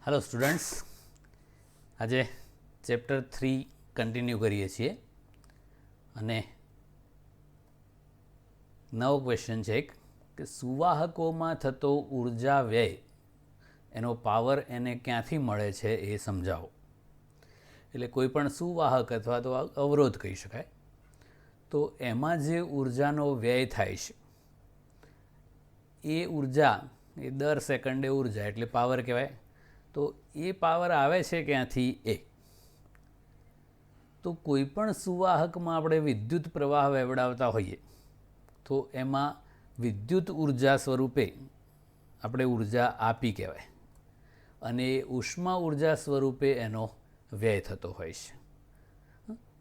Hello students, આજે chapter 3 continue કરીએ છીએ અને નવો ક્વેશ્ચન છે કે સુવાહકોમાં થતો ઉર્જા વ્યય એનો પાવર એને ક્યાંથી મળે છે એ સમજાવો. એટલે કોઈ પણ સુવાહક અથવા તો અવરોધ કહી શકાય, તો એમાં જે ઉર્જાનો વ્યય થાય છે એ ઉર્જા એ દર સેકન્ડે ઉર્જા એટલે પાવર કહેવાય. તો એ પાવર આવે છે ક્યાંથી? તો કોઈ પણ સુવાહકમાં આપણે વિદ્યુત પ્રવાહ વેવડાવતા હોઈએ તો એમાં વિદ્યુત ઉર્જા સ્વરૂપે આપણે ઉર્જા આપી કહેવાય, અને ઉષ્મા ઉર્જા સ્વરૂપે એનો વ્યય થતો હોય છે,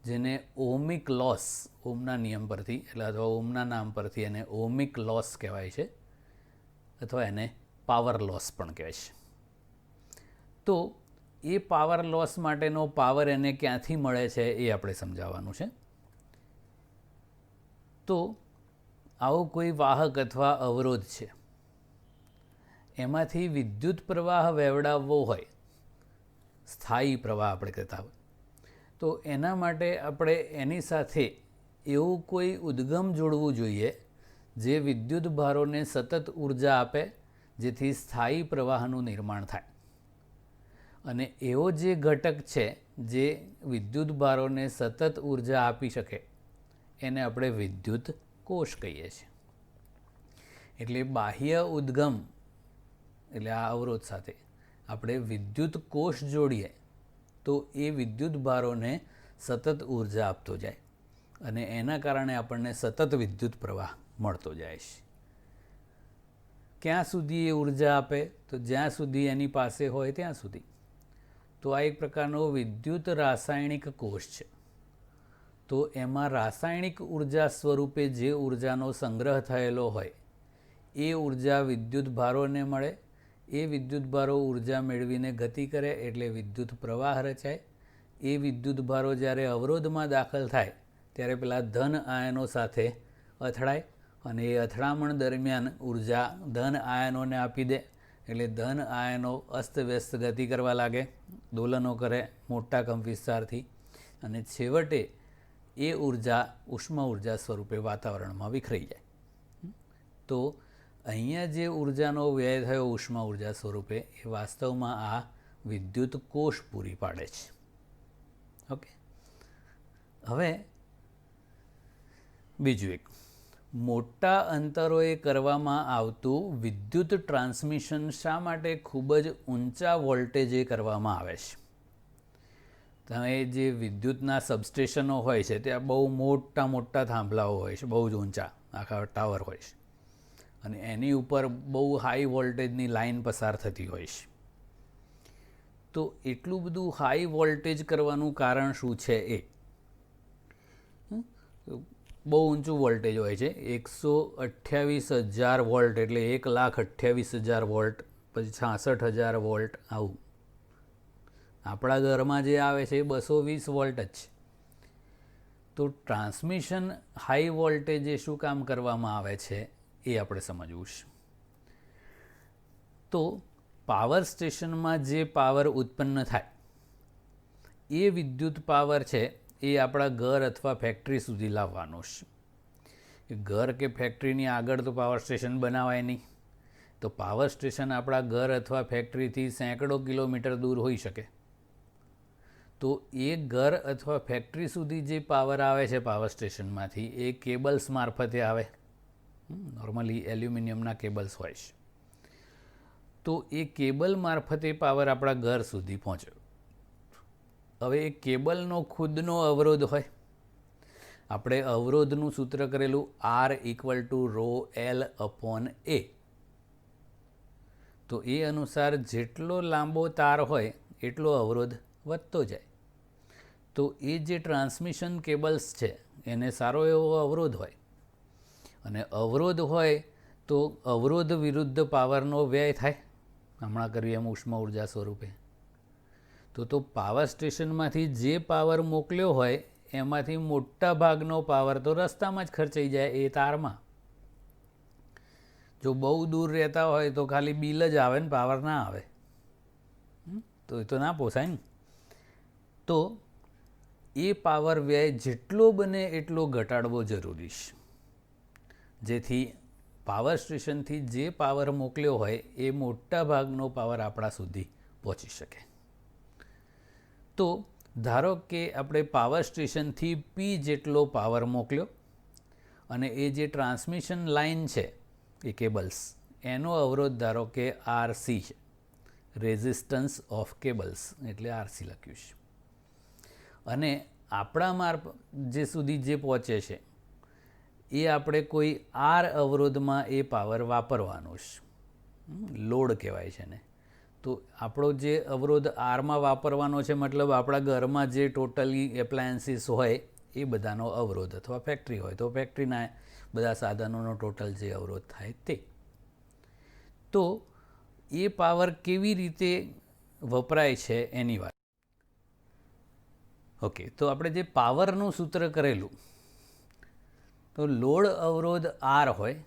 જેને ઓહમિક લોસ, ઓમના નિયમ પરથી એટલે અથવા ઓમના નામ પરથી એને ઓહમિક લોસ કહેવાય છે, અથવા એને પાવર લોસ પણ કહેવાય છે. તો એ પાવર લોસ માટેનો પાવર એને ક્યાંથી મળે છે એ આપણે સમજાવવાનું છે. તો આવો કોઈ વાહક અથવા અવરોધ છે, એમાંથી વિદ્યુત પ્રવાહ વેવડાવવો હોય, સ્થાયી પ્રવાહ આપણે કહેતા હોય, તો એના માટે આપણે એની સાથે એવું કોઈ ઉદ્ગમ જોડવું જોઈએ જે વિદ્યુત ભારોને સતત ઉર્જા આપે, જેથી સ્થાયી પ્રવાહનું નિર્માણ થાય. અને એવો જે ઘટક છે જે વિદ્યુત ભારોને સતત ઉર્જા આપી શકે એને આપણે વિદ્યુત કોષ કહીએ છીએ. એટલે બાહ્ય ઉદ્ગમ એટલે આ અવરોધ સાથે આપણે વિદ્યુત કોષ જોડીએ તો એ વિદ્યુત ભારોને સતત ઉર્જા આપતો જાય, અને એના કારણે આપણને સતત વિદ્યુત પ્રવાહ મળતો જાય છે. ક્યાં સુધી એ ઉર્જા આપે? તો જ્યાં સુધી એની પાસે હોય ત્યાં સુધી. તો આ એક પ્રકારનો વિદ્યુત રાસાયણિક કોષ છે. તો એમાં રાસાયણિક ઉર્જા સ્વરૂપે જે ઉર્જાનો સંગ્રહ થયેલો હોય એ ઉર્જા વિદ્યુત ભારોને મળે. એ વિદ્યુત ભારો ઉર્જા મેળવીને ગતિ કરે એટલે વિદ્યુત પ્રવાહ રચાય. એ વિદ્યુત ભારો જ્યારે અવરોધમાં દાખલ થાય ત્યારે પેલા ધન આયનો સાથે અથડાય, અને એ અથડામણ દરમિયાન ઉર્જા ધન આયનોને આપી દે, એટલે ધન આયનો અસ્તવ્યસ્ત ગતિ કરવા લાગે, દોલનો કરે મોટા કંપવિસ્તારથી, અને છેવટે એ ઉર્જા ઉષ્મા ઉર્જા સ્વરૂપે વાતાવરણમાં વિખરાઈ જાય. તો અહીંયા જે ઉર્જાનો વ્યય થયો ઉષ્મા ઉર્જા સ્વરૂપે એ વાસ્તવમાં આ વિદ્યુત કોષ પૂરી પાડે છે. ઓકે, હવે બીજું એક, મોટા અંતરોએ કરવામાં આવતું વિદ્યુત ટ્રાન્સમિશન શા માટે ખૂબ જ ઊંચા વોલ્ટેજે કરવામાં આવે છે? તમે જે વિદ્યુતના સબસ્ટેશનો હોય છે ત્યાં બહુ મોટા મોટા થાંભલાઓ હોય છે, બહુ જ ઊંચા આખા ટાવર હોય છે, અને એની ઉપર બહુ હાઈ વોલ્ટેજની લાઈન પસાર થતી હોય છે. તો એટલું બધું હાઈ વોલ્ટેજ કરવાનું કારણ શું છે? બહુ ઊંચું વોલ્ટેજ હોય છે, 128,000 વોલ્ટ એટલે 1,28,000 વોલ્ટ, પછી 66,000 વોલ્ટ, આવું. આપણા ઘરમાં જે આવે છે એ 220 વોલ્ટ જ છે. તો ટ્રાન્સમિશન હાઈ વોલ્ટેજે શું કામ કરવામાં આવે છે એ આપણે સમજવું છે. તો પાવર સ્ટેશનમાં જે પાવર ઉત્પન્ન થાય એ વિદ્યુત પાવર છે એ આપણા ઘર અથવા ફેક્ટરી સુધી લાવવાનો છે. ઘર કે ફેક્ટરીની આગળ તો પાવર સ્ટેશન બનાવાય નહીં. તો પાવર સ્ટેશન આપણા ઘર અથવા ફેક્ટરીથી સેંકડો કિલોમીટર દૂર હોઈ શકે. તો એ ઘર અથવા ફેક્ટરી સુધી જે પાવર આવે છે પાવર સ્ટેશનમાંથી એ કેબલ્સ મારફતે આવે. નોર્મલી એલ્યુમિનિયમના કેબલ્સ હોય છે. તો એ કેબલ મારફતે પાવર આપણા ઘર સુધી પહોંચે. હવે એ કેબલનો ખુદનો અવરોધ હોય. આપણે અવરોધનું સૂત્ર કરેલું R=ρl/A. તો એ અનુસાર જેટલો લાંબો તાર હોય એટલો અવરોધ વધતો જાય. તો એ જે ટ્રાન્સમિશન કેબલ્સ છે એને સારો એવો અવરોધ હોય, અને અવરોધ હોય તો અવરોધ વિરુદ્ધ પાવરનો વ્યય થાય, હમણાં કર્યું એમ ઉષ્મા ઉર્જા સ્વરૂપે. તો પાવર સ્ટેશનમાંથી જે પાવર મોકલ્યો હોય એમાંથી મોટા ભાગનો પાવર તો રસ્તામાં જ ખર્ચાઈ જાય એ તારમાં. જો બહુ દૂર રહેતા હોય તો ખાલી બિલ જ આવે ને પાવર ના આવે. તો એ તો ના પોસાય ને. તો એ પાવર વ્યય જેટલો બને એટલો ઘટાડવો જરૂરી છે, જેથી પાવર સ્ટેશનથી જે પાવર મોકલ્યો હોય એ મોટા ભાગનો પાવર આપણા સુધી પહોંચી શકે. તો ધારો કે આપણે પાવર સ્ટેશનથી પી જેટલો પાવર મોકલ્યો અને એ જે ટ્રાન્સમિશન લાઇન છે એ કેબલ્સ, એનો અવરોધ ધારો કે આરસી છે, રેઝિસ્ટન્સ ઓફ કેબલ્સ એટલે આરસી લખ્યું છે. અને આપણા જે સુધી જે પહોંચે છે એ આપણે કોઈ આર અવરોધમાં એ પાવર વાપરવાનો છે, લોડ કહેવાય છે ને. તો આપણો જે અવરોધ આરમાં વાપરવાનો છે મતલબ આપણા ઘરમાં જે ટોટલી એપ્લાયન્સીસ હોય એ બધાનો અવરોધ, અથવા ફેક્ટરી હોય તો ફેક્ટરીના બધા સાધનોનો ટોટલ જે અવરોધ થાય તે. તો એ પાવર કેવી રીતે વપરાય છે એની વાત. ઓકે, તો આપણે જે પાવરનું સૂત્ર કરેલું, તો લોડ અવરોધ આર હોય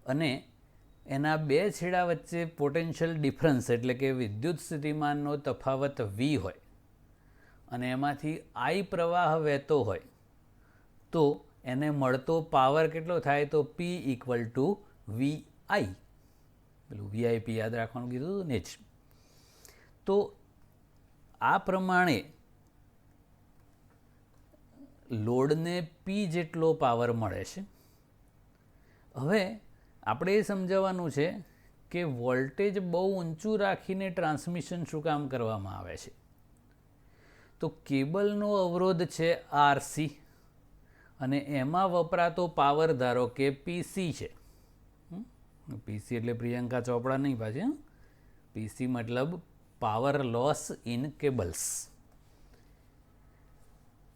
અને એના બે છેડા વચ્ચે પોટેન્શિયલ ડિફરન્સ એટલે કે વિદ્યુત સ્થિતિમાનનો તફાવત વી હોય અને એમાંથી આઈ પ્રવાહ વહેતો હોય, તો એને મળતો પાવર કેટલો થાય? તો પી ઇક્વલ ટુ વી આઈ. પેલું વીઆઈપી યાદ રાખવાનું કીધું હતું ને જ. તો આ પ્રમાણે લોડને પી જેટલો પાવર મળે છે. હવે આપણે એ સમજાવવાનું છે કે વોલ્ટેજ બહુ ઊંચું રાખીને ટ્રાન્સમિશન શું કામ કરવામાં આવે છે. તો કેબલનો અવરોધ છે આરસી અને એમાં વપરાતો પાવર ધારો કે પીસી છે. પીસી એટલે પ્રિયંકા ચોપડા નહીં પાછી, પીસી મતલબ પાવર લોસ ઇન કેબલ્સ.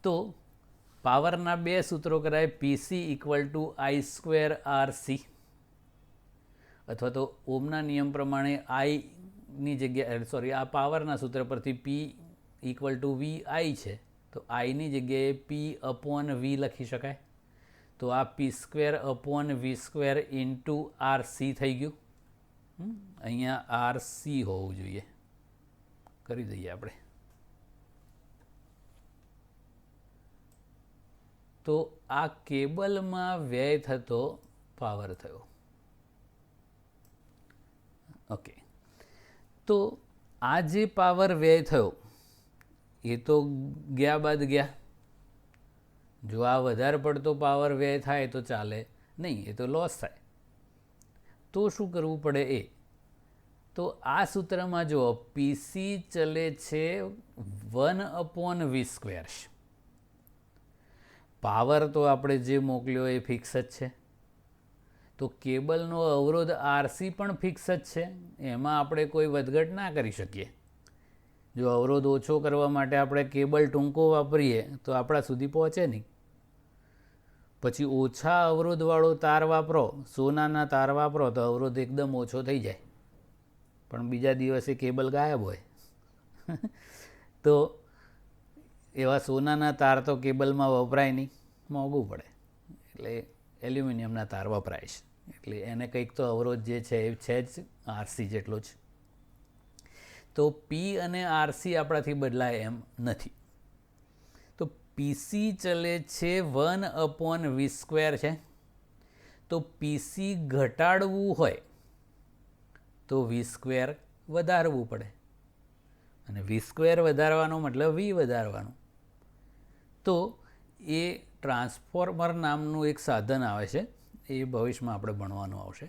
તો પાવરના બે સૂત્રો કરાય, PC equal to I square RC, અથવા તો ઓમના નિયમ પ્રમાણે આઈની જગ્યાએ આ પાવરના સૂત્ર પરથી પી ઇક્વલ ટુ વી આઈ છે, તો આઈની જગ્યાએ પી અપોન વી લખી શકાય. તો આ પી સ્ક્વેર અપોન વી સ્ક્વેર ઇન્ટુ આરસી થઈ ગયું. અહીંયા આરસી હોવું જોઈએ, કરી દઈએ આપણે. તો આ કેબલમાં વ્યય થતો પાવર થયો. ઓકે, તો આ જે પાવર વ્યય થયો એ તો ગયા બાદ ગયા. જો આ વધારે પડતો પાવર વ્યય થાય તો ચાલે નહીં, એ તો લોસ થાય. તો શું કરવું પડે એ? તો આ સૂત્રમાં જુઓ, પીસી ચલે છે 1/v². પાવર તો આપણે જે મોકલ્યો એ ફિક્સ જ છે. તો કેબલનો અવરોધ આરસી પણ ફિક્સ જ છે, એમાં આપણે કોઈ વધઘટ ના કરી શકીએ. જો અવરોધ ઓછો કરવા માટે આપણે કેબલ ટૂંકો વાપરીએ તો આપણા સુધી પહોંચે નહીં. પછી ઓછા અવરોધવાળો તાર વાપરો, સોનાના તાર વાપરો તો અવરોધ એકદમ ઓછો થઈ જાય, પણ બીજા દિવસે કેબલ ગાયબ હોય. તો એવા સોનાના તાર તો કેબલમાં વપરાય નહીં, મોંઘું પડે, એટલે એલ્યુમિનિયમના તાર વપરાય છે. એટલે એને કંઈક તો અવરોધ જે છે એ છે જ આરસી જેટલો જ. તો પી અને આરસી આપણાથી બદલાય એમ નથી. તો પીસી ચલે છે 1/v² છે. તો પીસી ઘટાડવું હોય તો v² વધારવું પડે, અને v² વધારવાનો મતલબ વી વધારવાનું. તો એ ટ્રાન્સફોર્મર નામનું એક સાધન આવે છે, એ ભવિષ્યમાં આપણે ભણવાનું આવશે.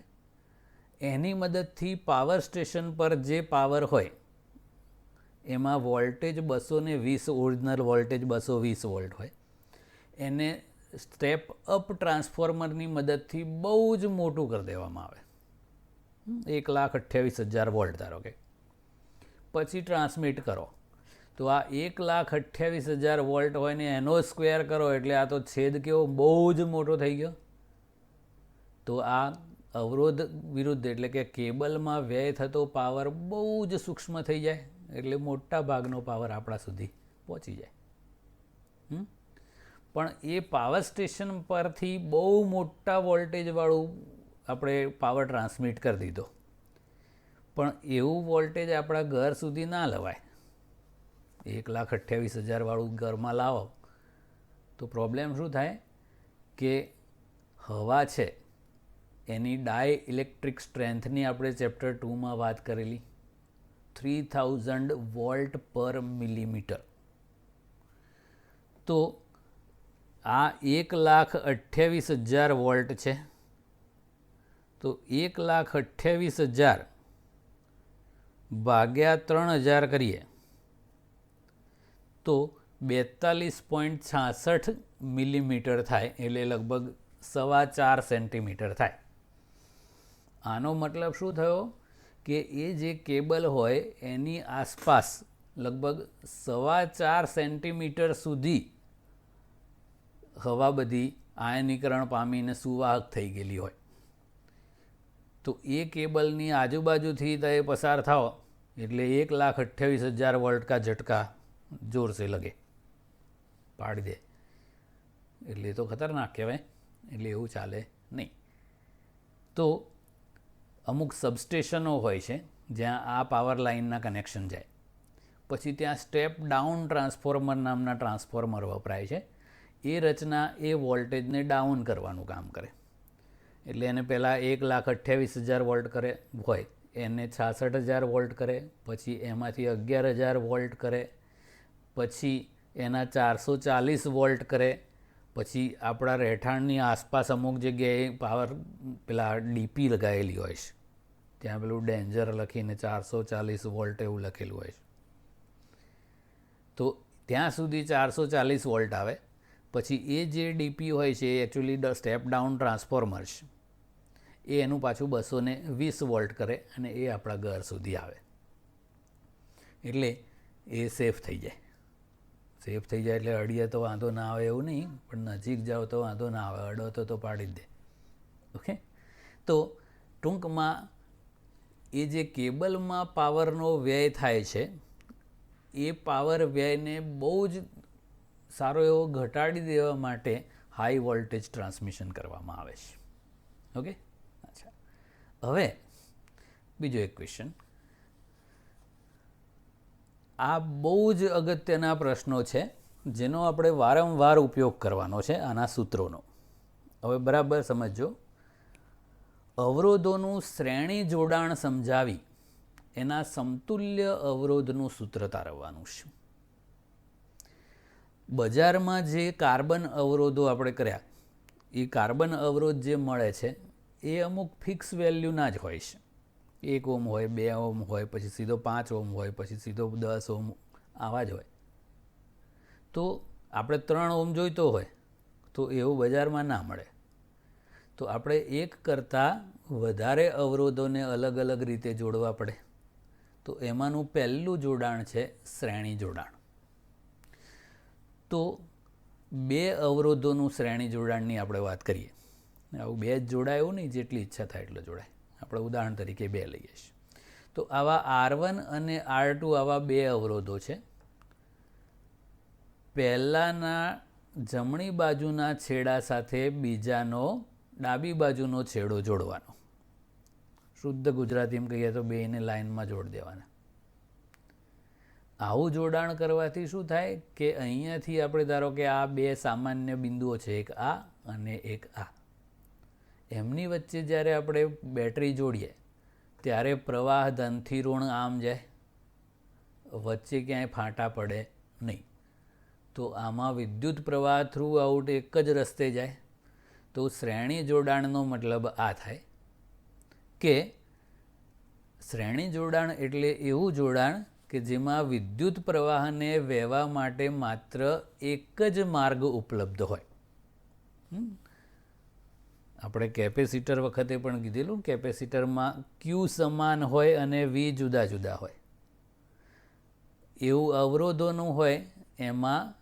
એની મદદથી પાવર સ્ટેશન પર જે પાવર હોય એમાં વોલ્ટેજ 220, ઓરિજિનલ વોલ્ટેજ 220 વોલ્ટ હોય, એને સ્ટેપ અપ ટ્રાન્સફોર્મરની મદદથી બહુ જ મોટું કરી દેવામાં આવે. 1,28,000 વોલ્ટ ધારો કે, પછી ટ્રાન્સમિટ કરો તો આ 1,28,000 વોલ્ટ હોય ને એનો સ્ક્વેર કરો એટલે આ તો છેદ કેવો બહુ જ મોટો થઈ ગયો. તો આ અવરોધ વિરુદ્ધ એટલે કે કેબલમાં વ્યય થતો પાવર બહુ જ સૂક્ષ્મ થઈ જાય, એટલે મોટા ભાગનો પાવર આપણા સુધી પહોંચી જાય. પણ એ પાવર સ્ટેશન પરથી બહુ મોટા વોલ્ટેજવાળું આપણે પાવર ટ્રાન્સમિટ કરી દીધો, પણ એવું વોલ્ટેજ આપણા ઘર સુધી ના લવાય. 1,28,000 વાળું ઘરમાં લાવો તો પ્રોબ્લેમ શું થાય કે હવા છે એની ડાય ઇલેક્ટ્રિક સ્ટ્રેન્થની આપણે ચેપ્ટર 2માં વાત કરેલી 3000 વોલ્ટ પર મિલીમીટર. તો આ 1,28,000 વોલ્ટ છે. તો 1,28,000 ભાગ્યા 3,000 કરીએ તો 42.66 મિલીમીટર થાય, એટલે લગભગ 4.25 સેન્ટીમીટર થાય. આનો મતલબ શું થયો કે એ જે કેબલ હોય એની આસપાસ લગભગ 4.25 સેન્ટીમીટર સુધી હવા બધી આયનીકરણ પામીને સુવાહક થઈ ગયેલી હોય. તો એ કેબલની આજુબાજુથી તો એ પસાર થાવ એટલે 1,28,000 વોલ્ટ કા ઝટકા જોર સે લગે, પાડી દે. એટલે તો ખતરનાક કહેવાય, એટલે એવું ચાલે નહીં. તો અમુક સબસ્ટેશનો હોય છે જ્યાં આ પાવર લાઇનના કનેક્શન જાય. પછી ત્યાં સ્ટેપ ડાઉન ટ્રાન્સફોર્મર નામના ટ્રાન્સફોર્મર વપરાય છે. એ રચના એ વોલ્ટેજને ડાઉન કરવાનું કામ કરે. એટલે એને પહેલાં 1,28,000 વોલ્ટ કરે હોય એને 66,000 વોલ્ટ કરે, પછી એમાંથી 11,000 વોલ્ટ કરે, પછી એના 440 વોલ્ટ કરે, પછી આપણા રહેઠાણની આસપાસ અમુક જગ્યાએ પાવર પેલા ડીપી લગાવેલી હોય છે, ત્યાં પેલું ડેન્જર લખીને 440 વોલ્ટ એવું લખેલું હોય છે. તો ત્યાં સુધી 440 વોલ્ટ આવે. પછી એ જે ડીપી હોય છે એ એકચ્યુઅલી સ્ટેપ ડાઉન ટ્રાન્સફોર્મર છે, એ એનું પાછું 220 વોલ્ટ કરે અને એ આપણા ઘર સુધી આવે. એટલે એ સેફ થઈ જાય. સેફ થઈ જાય એટલે અડીએ તો વાંધો ના આવે એવું નહીં, પણ નજીક જાઓ તો વાંધો ના આવે, અડો તો પાડી જ દે. ઓકે. તો ટૂંકમાં એ જે કેબલમાં પાવરનો વ્યય થાય છે એ પાવર વ્યયને બહુ જ સારો એવો ઘટાડી દેવા માટે હાઈ વોલ્ટેજ ટ્રાન્સમિશન કરવામાં આવે છે. ઓકે. અચ્છા, હવે બીજો એક ક્વેશ્ચન. આ બહુ જ અગત્યના પ્રશ્નો છે જેનો આપણે વારંવાર ઉપયોગ કરવાનો છે આના સૂત્રોનો. હવે બરાબર સમજો. અવરોધોનું શ્રેણી જોડાણ સમજાવી એના સમતુલ્ય અવરોધનું સૂત્ર તારવવાનું છે. બજારમાં જે કાર્બન અવરોધો આપણે કર્યા એ કાર્બન અવરોધ જે મળે છે એ અમુક ફિક્સ વેલ્યુના જ હોય છે. 1 ઓમ હોય, 2 ઓમ હોય, પછી સીધો 5 ઓમ હોય, પછી સીધો 10 ઓમ, આવા જ હોય. તો આપણે 3 ઓમ જોઈતો હોય તો એવું બજારમાં ના મળે. તો આપણે એક કરતાં વધારે અવરોધોને અલગ અલગ રીતે જોડવા પડે. તો એમાંનું પહેલું જોડાણ છે શ્રેણી જોડાણ. તો 2 અવરોધોનું શ્રેણી જોડાણની આપણે વાત કરીએ. આવું 2 જ જોડાય એવું નહીં, જેટલી ઈચ્છા થાય એટલો જોડાય. આપણે ઉદાહરણ તરીકે 2 લઈએ છીએ. તો આવા R1 અને R2 આવા 2 અવરોધો છે. પહેલાના જમણી બાજુના છેડા સાથે બીજાનો ડાબી બાજુનો છેડો જોડવાનો. શુદ્ધ ગુજરાતીમાં કહીએ તો બેને લાઇનમાં જોડી દેવાના. આવું જોડાણ કરવાથી શું થાય કે અહીંયાથી આપણે ધારો કે આ 2 સામાન્ય બિંદુઓ છે, એક આ અને એક આ. એમની વચ્ચે જ્યારે આપણે બેટરી જોડીએ ત્યારે પ્રવાહ ધનથી ઋણ આમ જાય, વચ્ચે ક્યાંય ફાંટા પડે નહીં. તો આમાં વિદ્યુત પ્રવાહ થ્રુ આઉટ એક જ રસ્તે જાય. તો શ્રેણી જોડાણનો મતલબ આ થાય કે શ્રેણી જોડાણ એટલે એવું જોડાણ કે જેમાં વિદ્યુત પ્રવાહને વહેવા માટે માત્ર એક જ માર્ગ ઉપલબ્ધ હોય. આપણે કેપેસિટર વખતે પણ કીધેલું, કેપેસિટરમાં ક્યુ સમાન હોય અને વી જુદા જુદા હોય. એવું અવરોધોનું હોય એમાં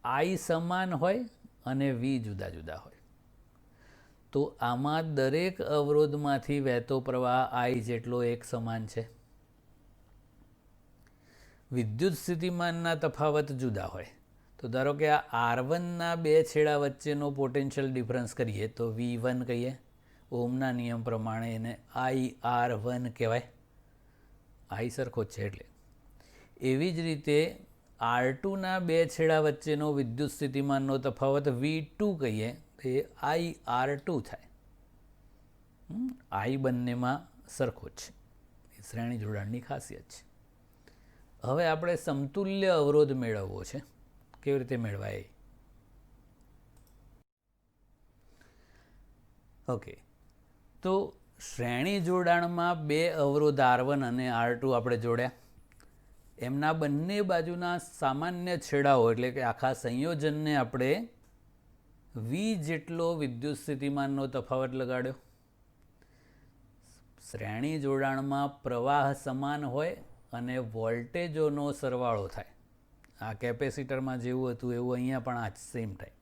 આઈ સમાન હોય અને વી જુદા જુદા હોય. તો આમાં દરેક અવરોધમાંથી વહેતો પ્રવાહ આઈ જેટલો એક સમાન છે. વિદ્યુત સ્થિતિમાનના તફાવત જુદા હોય. તો ધારો કે આ R1ના 2 છેડા વચ્ચેનો પોટેન્શિયલ ડિફરન્સ કરીએ તો V1 કહીએ. ઓમના નિયમ પ્રમાણે એને IR1 કહેવાય. I સરખો જ છે એટલે. એવી જ રીતે R2ના બે છેડા વચ્ચેનો વિદ્યુત સ્થિતિમાનનો તફાવત V2 કહીએ તો એ IR2 થાય. I બંનેમાં સરખો જ છે. એ શ્રેણી જોડાણની ખાસિયત છે. હવે આપણે સમતુલ્ય અવરોધ મેળવવો છે. કેવી રીતે મેળવાય? ઓકે, તો શ્રેણી જોડાણમાં બે અવરોધ R1 અને R2 આપણે જોડ્યા. એમના બંને બાજુના સામાન્ય છેડાઓ એટલે કે આખા સંયોજનને આપણે V જેટલો વિદ્યુત સ્થિતિમાનનો તફાવત લગાડ્યો. શ્રેણી જોડાણમાં પ્રવાહ સમાન હોય અને વોલ્ટેજોનો સરવાળો થાય. આ કેપેસિટરમાં જેવું હતું એવું અહીંયા પણ આ સેમ થાય.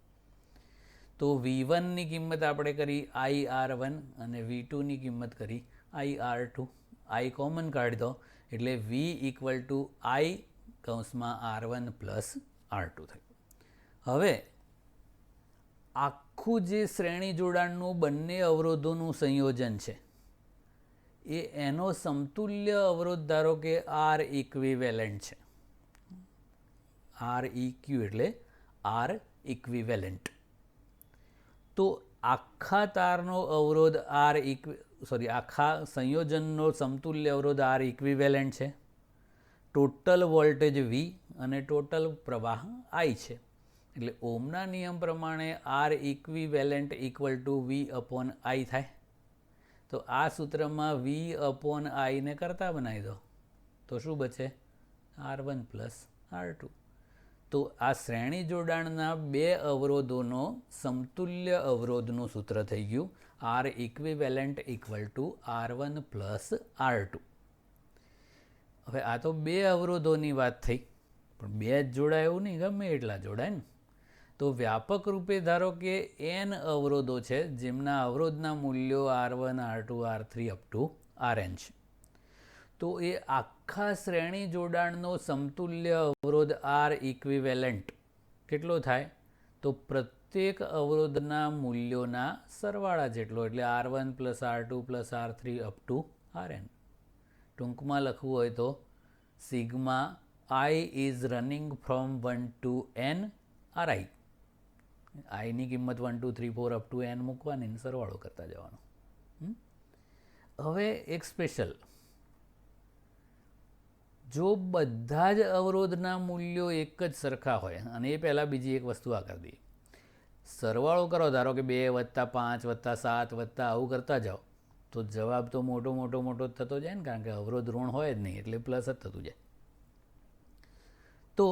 તો V1ની કિંમત આપણે કરી IR1 અને V2ની કિંમત કરી IR2. I કોમન કાઢી દો એટલે V ઇક્વલ ટુ I કૌંસમાં R1 પ્લસ R2 થયું. હવે આખું જે શ્રેણી જોડાણનું બંને અવરોધોનું સંયોજન છે એ એનો સમતુલ્ય અવરોધ ધારો કે R ઇક્વિવેલન્ટ છે. REQ એટલે R ઇક્વિવેલન્ટ. તો આખા તારનો અવરોધ આખા સંયોજનનો સમતુલ્ય અવરોધ R ઇક્વિવેલન્ટ છે. ટોટલ વોલ્ટેજ V અને ટોટલ પ્રવાહ I છે. એટલે ઓહમના નિયમ પ્રમાણે R equivalent equal two V upon I થાય. તો આ સૂત્રમાં V અપોન I ને કરતા બનાવી દો તો શું બચે? R1 plus R2. તો આ શ્રેણી જોડાણના બે અવરોધોનો સમતુલ્ય અવરોધનું સૂત્ર થઈ ગયું R equivalent equal two R1 plus R2. હવે આ તો બે અવરોધોની વાત થઈ, પણ બે જ જોડાય એવું નહીં, ગમે એટલા જોડાય ને. તો વ્યાપક રૂપે ધારો કે n અવરોધો છે જેમના અવરોધના મૂલ્યો R1, R2, R3 up to Rn છે. તો એ આખા શ્રેણી જોડાણનો સમતુલ્ય અવરોધ R ઇક્વિવેલન્ટ કેટલો થાય? તો પ્રત્યેક અવરોધના મૂલ્યોના સરવાળા જેટલો, એટલે R1 plus R2 plus R3 up to Rn. ટૂંકમાં લખવું હોય તો sigma I is running from 1 to n Ri. આઈની કિંમત 1 2 3 4 અપ ટુ n મૂકવાની, સરવાળો કરતા જવાનો. હવે એક સ્પેશિયલ, જો બધા જ અવરોધના મૂલ્યો એક જ સરખા હોય, અને એ પહેલાં બીજી એક વસ્તુ આ કરી દઈએ, સરવાળો કરો ધારો કે 2 + 5 + 7 + આવું કરતા જાઓ તો જવાબ તો મોટો જ થતો જાય ને, કારણ કે અવરોધ ઋણ હોય જ નહીં એટલે પ્લસ જ થતું જાય. તો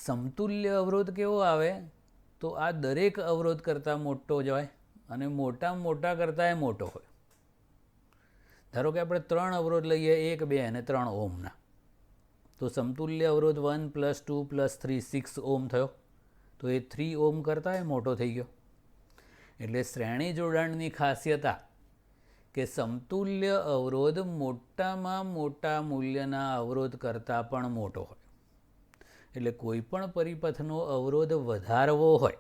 સમતુલ્ય અવરોધ કેવો આવે? તો આ દરેક અવરોધ કરતાં મોટો જ હોય અને મોટા કરતાં મોટો હોય. ધારો કે આપણે 3 અવરોધ લઈએ, 1, 2 અને 3 ઓહમના. તો સમતુલ્ય અવરોધ 1 + 2 + 3 6 ઓહમ થયો. તો એ 3 ઓહમ કરતાં મોટો થઈ ગયો. એટલે શ્રેણી જોડાણની ખાસિયત આ કે સમતુલ્ય અવરોધ મોટામાં મોટા મૂલ્યના અવરોધ કરતાં પણ મોટો હોય. એટલે કોઈ પણ પરિપથનો અવરોધ વધારવો હોય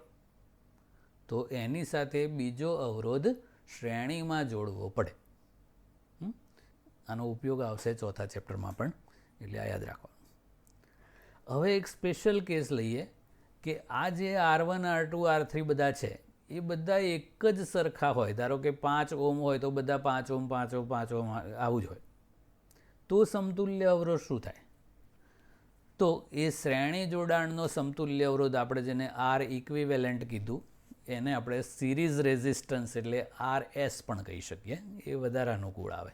તો એની સાથે બીજો અવરોધ શ્રેણીમાં જોડવો પડે. આનો ઉપયોગ આવશે ચોથા ચેપ્ટરમાં પણ, એટલે આ યાદ રાખવાનું. હવે એક સ્પેશિયલ કેસ લઈએ કે આ જે R1, R2, R3 બધા છે એ બધા એક જ સરખા હોય. ધારો કે 5 ઓહમ હોય તો બધા 5 ઓહમ 5 ઓહમ 5 ઓહમ આવું જ હોય. તો સમતુલ્ય અવરોધ શું થાય? તો એ શ્રેણી જોડાણનો સમતુલ્ય અવરોધ આપણે જેને R ઇક્વિવેલન્ટ કીધું એને આપણે સિરીઝ રેઝિસ્ટન્સ એટલે RS પણ કહી શકીએ. એ વધારે અનુકૂળ આવે.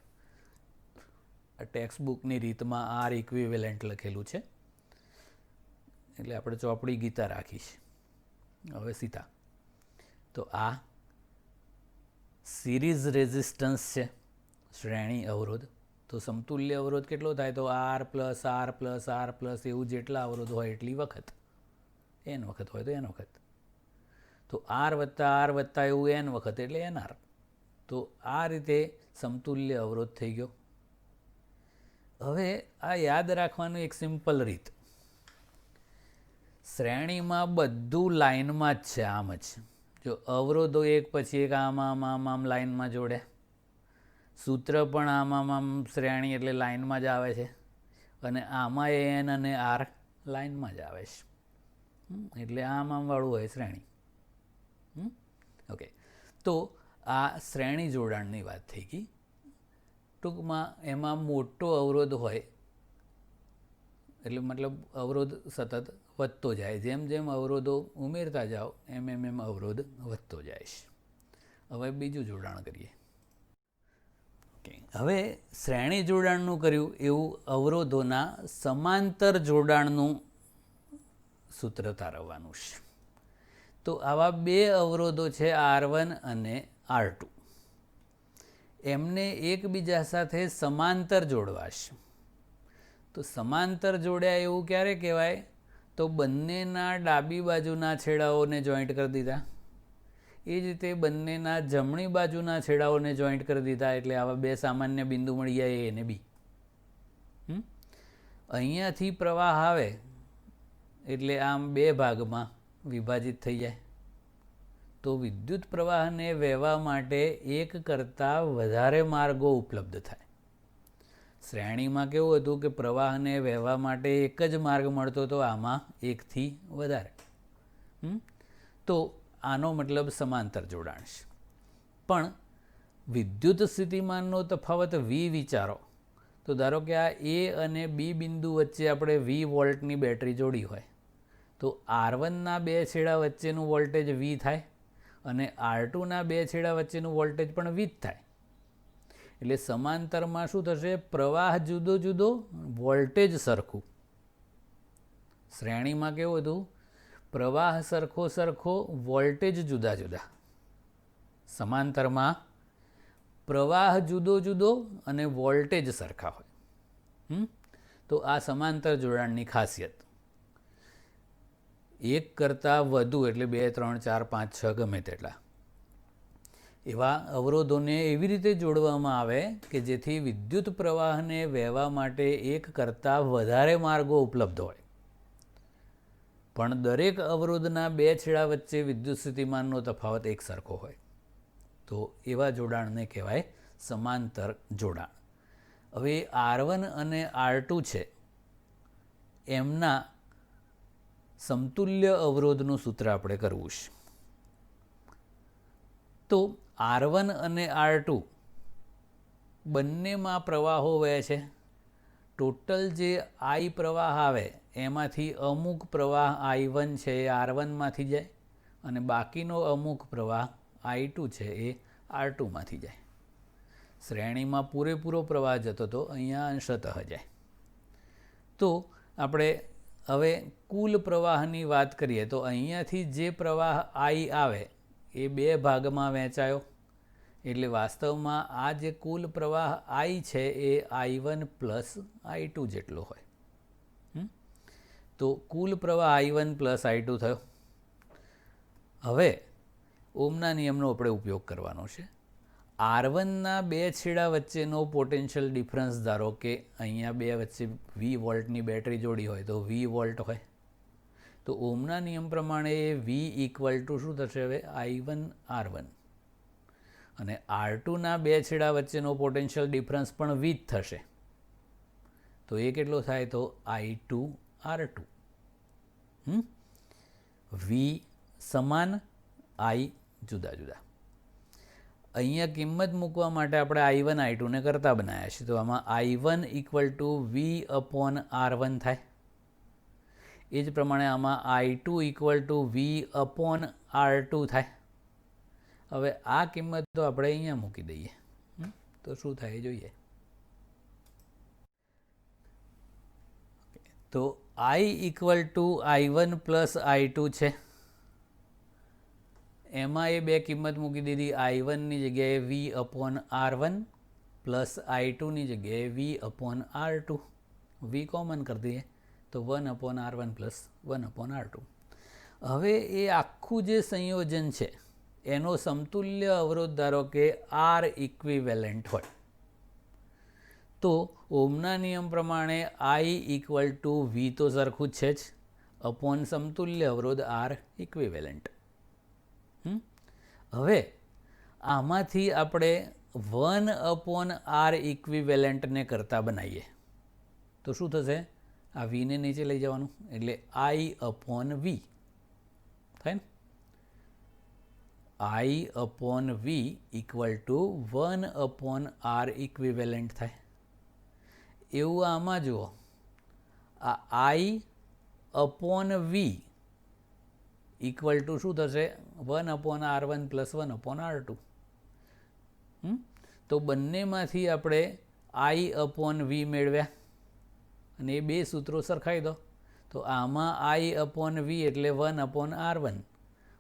ટેક્સ્ટ બુકની રીતમાં R ઇક્વિવેલન્ટ લખેલું છે એટલે આપણે ચોપડી ગીતા રાખીશ. હવે સીતા તો આ સિરીઝ રેઝિસ્ટન્સ છે, શ્રેણી અવરોધ. તો સમતુલ્ય અવરોધ કેટલો થાય? તો R plus R plus R plus એવું જેટલા અવરોધ હોય એટલી વખત, n વખત હોય તો n વખત. તો R વત્તા એવું n વખત એટલે NR. તો આ રીતે સમતુલ્ય અવરોધ થઈ ગયો. હવે આ યાદ રાખવાનું એક સિમ્પલ રીત, શ્રેણીમાં બધું લાઇનમાં જ છે, આમ જ. જો અવરોધો એક પછી એક આમ લાઇનમાં જોડે, સૂત્ર પણ આમ શ્રેણી એટલે લાઇનમાં જ આવે છે, અને આમાં n અને R લાઇનમાં જ આવે છે. એટલે આમ વાળું હોય શ્રેણી. ઓકે, તો આ શ્રેણી જોડાણની વાત થઈ ગઈ. ટૂંકમાં એમાં મોટો અવરોધ હોય એટલે મતલબ અવરોધ સતત વધતો જાય. જેમ જેમ અવરોધો ઉમેરતા જાઓ એમ અવરોધ વધતો જાય છે. હવે બીજું જોડાણ કરીએ. ઓકે, હવે શ્રેણી જોડાણનું કર્યું એવું અવરોધોના સમાંતર જોડાણનું સૂત્ર તારવવાનું છે. તો આવા બે અવરોધો છે R1 અને R2. એમને એકબીજા સાથે સમાંતર જોડવા છે. તો સમાંતર જોડ્યા એવું ક્યારે કહેવાય? તો બંનેના ડાબી બાજુના છેડાઓને જોઈન્ટ કરી દીધા. એ જ રીતે બંનેના જમણી બાજુના છેડાઓને જોઈન્ટ કરી દીધા. એટલે આવા બે સામાન્ય બિંદુ મળી જાય, A અને B. અહીંયાથી પ્રવાહ આવે એટલે આમ બે ભાગમાં વિભાજિત થઈ જાય. તો વિદ્યુત પ્રવાહને વહેવા માટે એક કરતાં વધારે માર્ગો ઉપલબ્ધ થાય. શ્રેણીમાં કેવું હતું કે પ્રવાહને વહેવા માટે એક જ માર્ગ મળતો હતો, આમાં એકથી વધારે. તો આનો મતલબ સમાંતર જોડાણ છે. પણ વિદ્યુત સ્થિતિમાનનો તફાવત V વિચારો. તો ધારો કે આ A અને B બિંદુ વચ્ચે આપણે 20 વોલ્ટની બેટરી જોડી હોય, તો R1ના બે છેડા વચ્ચેનું વોલ્ટેજ V થાય અને R2ના બે છેડા વચ્ચેનું વોલ્ટેજ પણ V જ થાય. એટલે સમાંતરમાં શું થશે? પ્રવાહ જુદો જુદો, વોલ્ટેજ સરખું. શ્રેણીમાં કેવું હતું? પ્રવાહ સરખો, વોલ્ટેજ જુદા જુદા. સમાંતરમાં પ્રવાહ જુદો અને વોલ્ટેજ સરખા હોય. તો આ સમાંતર જોડાણની ખાસિયત. એક કરતાં વધુ એટલે 2, 3, 4, 5, 6 ગમે તેટલા એવા અવરોધોને એવી રીતે જોડવામાં આવે કે જેથી વિદ્યુત પ્રવાહને વહેવા માટે એક કરતાં વધારે માર્ગો ઉપલબ્ધ હોય. પણ દરેક અવરોધના બે છેડા વચ્ચે વિદ્યુત સ્થિતિમાનનો તફાવત એક સરખો હોય. તો એવા જોડાણને કહેવાય સમાંતર જોડાણ. હવે R1 અને R2 છે, એમના સમતુલ્ય અવરોધનું સૂત્ર આપણે કરવું છે. તો R1 અને R2 બંનેમાં પ્રવાહો વહે છે. ટોટલ જે I પ્રવાહ આવે એમાંથી અમુક પ્રવાહ I1 છે એ R1માંથી જાય અને બાકીનો અમુક પ્રવાહ I2 છે એ R2માંથી જાય. શ્રેણીમાં પૂરેપૂરો પ્રવાહ જતો હતો, અહીંયા અંશતઃ જાય. તો આપણે હવે કુલ પ્રવાહની વાત કરીએ તો અહીંયાથી જે પ્રવાહ I આવે એ બે ભાગમાં વહેંચાયો. એટલે વાસ્તવમાં આ જે કુલ પ્રવાહ I છે એ I1 પ્લસ I2 જેટલો હોય. તો કુલ પ્રવાહ I1 પ્લસ I2 થયો. હવે ઓહમના નિયમનો આપણે ઉપયોગ કરવાનો છે. R1ના બે છેડા વચ્ચેનો પોટેન્શિયલ ડિફરન્સ, ધારો કે અહીંયા બે વચ્ચે 20 વોલ્ટની બેટરી જોડી હોય તો 20 વોલ્ટ હોય. તો ઓહમના નિયમ પ્રમાણે V ઇક્વલ ટુ શું થશે? હવે I1 R1 અને R2ના બે છેડા વચ્ચેનો પોટેન્શિયલ ડિફરન્સ પણ V જ થશે. તો એ કેટલો થાય? તો I2 R2. V સમાન, I જુદા જુદા. અહીંયા કિંમત મૂકવા માટે આપણે I1 I2 ને કરતા બનાવ્યા છે. તો આમાં I1 equal to V upon R1 થાય. એ જ પ્રમાણે આમાં I2 equal to V upon R2 થાય. હવે આ કિંમત તો આપણે અહીંયા મૂકી દઈએ તો શું થાય જોઈએ. તો I equal to I1 plus I2 છે. એમાં એ બે કિંમત મૂકી દીધી. I1ની જગ્યાએ V અપોન R1 પ્લસ I2ની જગ્યાએ V upon R2. V common કરી દઈએ તો 1 upon R1 plus 1 upon R2. હવે એ આખું જે સંયોજન છે એનો સમતુલ્ય અવરોધ ધારો કે R ઇક્વિવેલન્ટ હોય. તો ઓહમના નિયમ પ્રમાણે I ઇક્વલ ટુ V તો સરખું જ છે જ, અપોન સમતુલ્ય અવરોધ R ઇક્વિવેલન્ટ. હવે આમાંથી આપણે 1 અપોન R ઇક્વિવેલન્ટને કરતા બનાવીએ તો શું થશે? આ વીને નીચે લઈ જવાનું એટલે આઈ અપોન વી થાય ને. I upon V equal to 1 upon R equivalent થાય. એવું આમાં જુઓ, આ I upon V equal to શું થશે? 1 upon R one plus 1 upon R two. તો બંનેમાંથી આપણે આઈ અપોન વી મેળવ્યા અને એ બે સૂત્રો સરખાઈ દો. તો આમાં આઈ અપોન વી એટલે 1 અપોન આર વન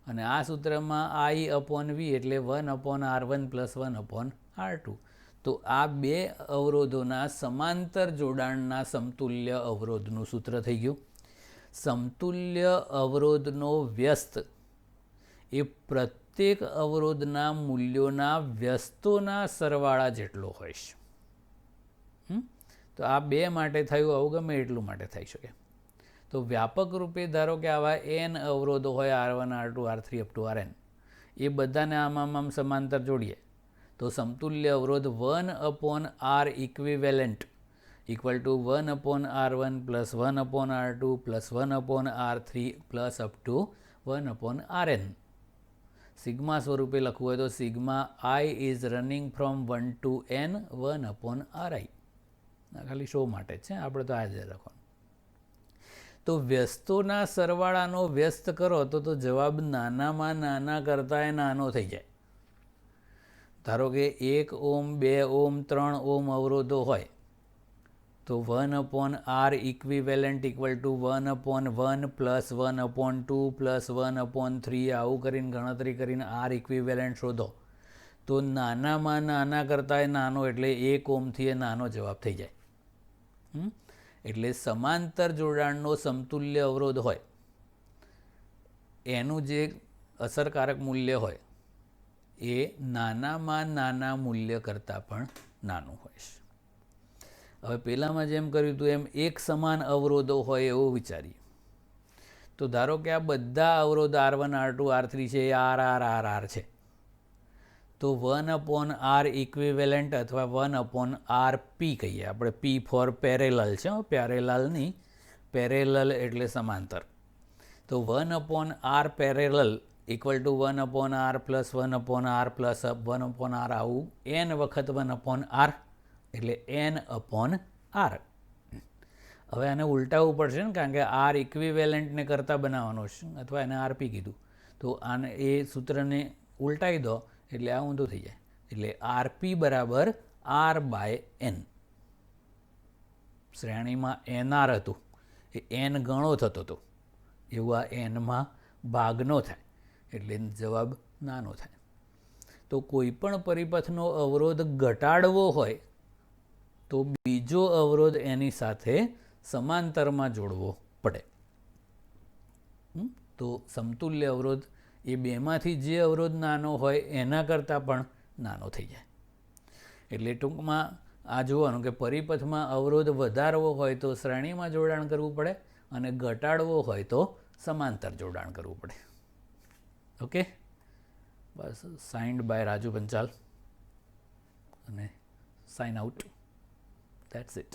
અને આ સૂત્રમાં આઈ અપોન વી એટલે 1 upon R one plus 1 upon R two. તો આ બે અવરોધોના સમાંતર જોડાણના સમતુલ્ય અવરોધનું સૂત્ર થઈ ગયું. સમતુલ્ય અવરોધનો વ્યસ્ત એ પ્રત્યેક અવરોધના મૂલ્યોના વ્યસ્તોના સરવાળા જેટલો હોય છે. તો આ બે માટે થયું, આવું ગમે એટલું માટે થઈ શકે. તો વ્યાપક રૂપે ધારો કે આવા n અવરોધો હોય R1 R2 R3 up to Rn, એ બધાને આમ સમાંતર જોડીએ તો સમતુલ્ય અવરોધ 1 upon R equivalent equal to 1 upon R1 plus 1 upon R2 plus 1 upon R3 plus up to 1 upon Rn. Sigma સ્વરૂપે લખવું હોય તો sigma I is running from 1 to n 1 upon Ri. ખાલી શો માટે છે, આપણે તો આ જ રાખવાનું. તો વ્યસ્તોના સરવાળાનો વ્યસ્ત કરો તો જવાબ નાનામાં નાના કરતાં નાનો થઈ જાય. ધારો કે 1 ઓમ 2 ઓમ 3 ઓમ અવરોધો હોય તો 1 upon R equivalent equal to 1 upon 1 plus 1 upon 2 plus 1 upon 3 આવું કરીને ગણતરી કરીને આર ઇક્વિવેલન્ટ શોધો તો નાનામાં નાના કરતાં નાનો એટલે 1 ઓમથી એ નાનો જવાબ થઈ જાય. એટલે સમાંતર જોડાણનો સમતુલ્ય અવરોધ હોય એનું જે અસરકારક મૂલ્ય હોય એ નાનામાં નાના મૂલ્ય કરતાં પણ નાનું હોય છે. હવે પહેલાંમાં જેમ કર્યું હતું એમ એક સમાન અવરોધો હોય એવું વિચારીએ. તો ધારો કે આ બધા અવરોધ R1 R2 R3 છે એ R છે. તો 1 અપોન આર ઇક્વિવેલન્ટ અથવા 1 અપોન આર પી કહીએ આપણે. પી ફોર પેરેલલ છે, પેરેલલની પેરેલલ એટલે સમાંતર. તો 1 upon R parallel equal to 1 upon R plus 1 upon R plus 1 upon R, આવું n વખત 1 અપોન આર એટલે n અપોન આર. હવે આને ઉલટાવવું પડશે ને, કારણ કે આર ઇક્વિવેલન્ટને કરતાં બનાવવાનો છે અથવા એને આરપી કીધું. તો આને એ સૂત્રને ઉલટાવી દો એટલે આ ઊંધું થઈ જાય. એટલે આરપી બરાબર આર બાય એન. શ્રેણીમાં એનઆર હતું એ એન ગણો થતો હતો, એવું આ એનમાં ભાગ ન થાય એટલે જવાબ નાનો થાય. તો કોઈ પણ પરિપથનો અવરોધ ઘટાડવો હોય તો બીજો અવરોધ એની સાથે સમાંતરમાં જોડવો પડે. તો સમતુલ્ય અવરોધ એ બેમાંથી જે અવરોધ નાનો હોય એના કરતાં પણ નાનો થઈ જાય. એટલે ટૂંકમાં આ જોવાનું કે પરિપથમાં અવરોધ વધારવો હોય તો શ્રેણીમાં જોડાણ કરવું પડે અને ઘટાડવો હોય તો સમાંતર જોડાણ કરવું પડે. ઓકે, બસ. સાઇન્ડ બાય રાજુ પંચાલ અને સાઇન આઉટ. That's it.